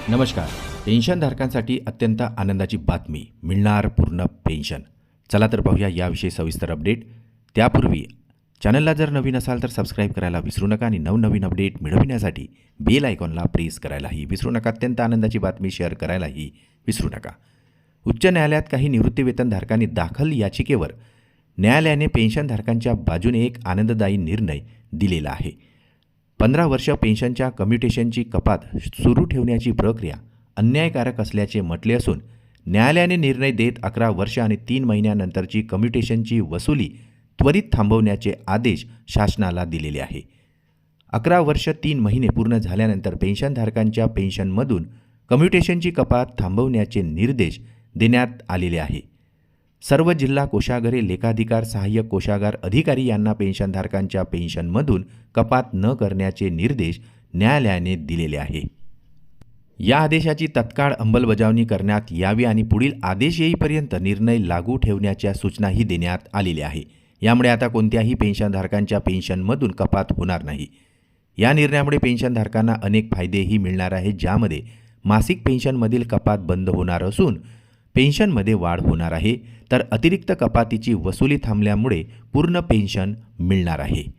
नमस्कार. पेन्शनधारकांसाठी अत्यंत आनंदाची बातमी, मिळणार पूर्ण पेन्शन. चला तर पाहूया याविषयी सविस्तर अपडेट. त्यापूर्वी चॅनलला जर नवीन असाल तर सबस्क्राईब करायला विसरू नका आणि नवनवीन अपडेट मिळविण्यासाठी बेल आयकॉनला प्रेस करायलाही विसरू नका. अत्यंत आनंदाची बातमी शेअर करायलाही विसरू नका. उच्च न्यायालयात काही निवृत्तीवेतनधारकांनी दाखल याचिकेवर न्यायालयाने पेन्शनधारकांच्या बाजूने एक आनंददायी निर्णय दिलेला आहे. 15 वर्ष पेन्शनच्या कम्युटेशनची कपात सुरू ठेवण्याची प्रक्रिया अन्यायकारक असल्याचे म्हटले असून न्यायालयाने निर्णय देत 11 वर्ष आणि 3 महिन्यानंतरची कम्युटेशनची वसुली त्वरित थांबवण्याचे आदेश शासनाला दिलेले आहे. 11 वर्ष 3 महिने पूर्ण झाल्यानंतर पेन्शनधारकांच्या पेन्शनमधून कम्युटेशनची कपात थांबवण्याचे निर्देश देण्यात आलेले आहे. सर्व जिल्हा कोषागारे, लेखाधिकार, सहाय्यक कोषागार अधिकारी यांना पेन्शनधारकांच्या पेन्शनमधून कपात न करण्याचे निर्देश न्यायालयाने दिलेले आहे. या आदेशाची तत्काळ अंमलबजावणी करण्यात यावी आणि पुढील आदेश येईपर्यंत निर्णय लागू ठेवण्याच्या सूचनाही देण्यात आलेल्या आहे. यामुळे आता कोणत्याही पेन्शनधारकांच्या पेन्शनमधून कपात होणार नाही. या निर्णयामुळे पेन्शनधारकांना अनेक फायदेही मिळणार आहेत, ज्यामध्ये मासिक पेन्शनमधील कपात बंद होणार असून पेन्शनमध्ये वाढ होणार आहे, तर अतिरिक्त कपातीची वसुली थांबल्यामुळे पूर्ण पेन्शन मिळणार आहे.